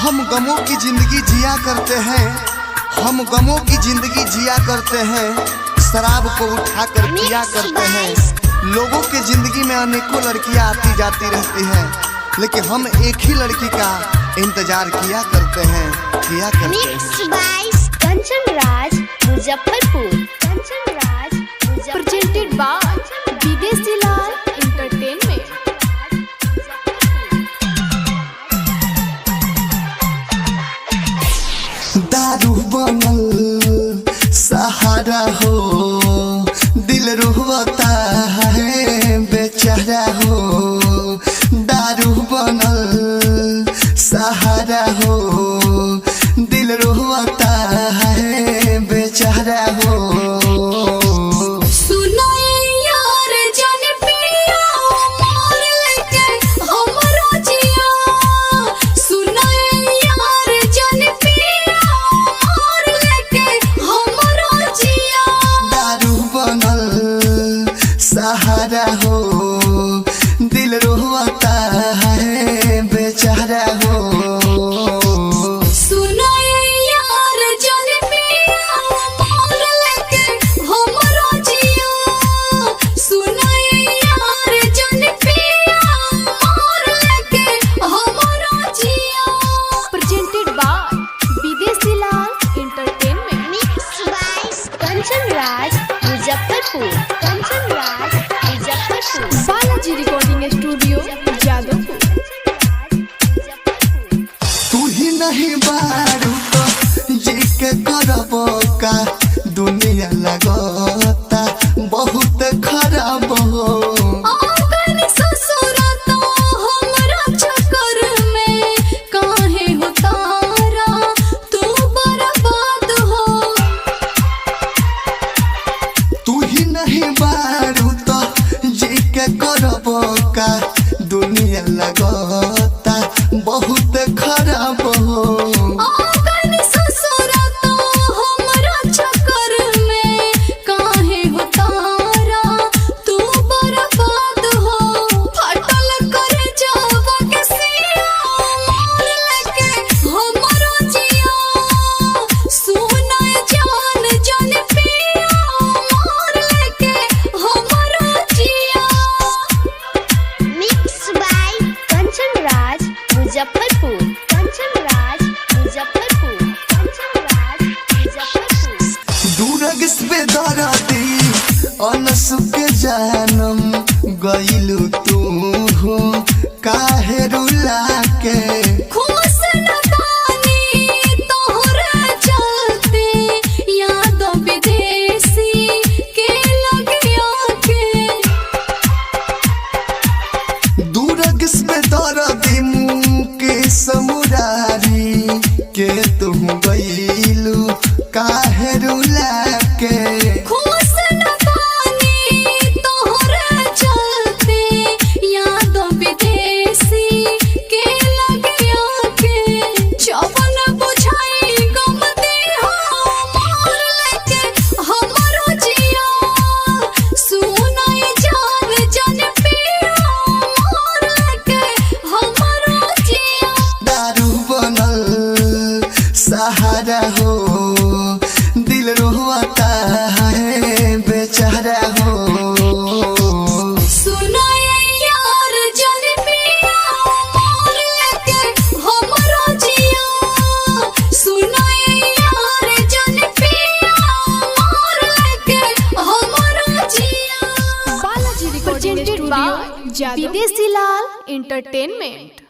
हम गमों की जिंदगी जिया करते हैं, हम गमों की जिंदगी जिया करते हैं, शराब को उठा कर पिया करते हैं। लोगों के जिंदगी में अनेकों लड़कियां आती जाती रहती हैं, लेकिन हम एक ही लड़की का इंतजार किया करते हैं, किया करते हैं। Kanchan Raj Muzaffarpur, Kanchan Raj Muzaffarpur, presented by Videshi Lal entertainment. दारू बनल सहारा हो, दिल रोता है बेचारा हो। दारू बनल सहारा हो, दिल रोता है बेचारा हो। सहारा हो, दिल रोता है बेचारा हो। सुनो यार जन पिया मोर लेके हमरो जिया, सुनो यार जन पिया मोर लेके हमरो जिया। Presented by Videshi Lal entertainment. Mix by Kanchan Raj Muzaffarpur, Kanchan Raj Muzaffarpur, Balaji recording studio Jadavpur. तू ही नहीं बारू तो जी के करबो का, दुनिया लगता बहुत खराब हो। का दुनिया लगता बहुत खराब हो। मुजफ्फरपुर, कंचन राज मुजफ्फरपुर, कंचन राज मुजफ्फरपुर। दूरग से दरदी अनसुख जानम गइलू तू हो, काहे रुला के खुश न बानी तोहरा चलते, यादों विदेशी के लगिया के। दूरग से दरदी समुरारी के तुम गइलू काहे रुला के। खुश न बानी तोहरा चलते, यादों विदेशी के लगिया के। चौवन बुझाई गम दे हो मोर लेके हमरो जिया, सुनो जान जन पिया मोर लेके हमरो जिया। दारू बनल सहारा हो, दिल रोता है बेचारा हो। सुनो यार जन पिया मोर लेके हमरो जिया, सुनो यार जन पिया मोर लेके हमरो जिया। बालाजी रिकॉर्डिंग स्टूडियो विदेशी लाल एंटरटेनमेंट।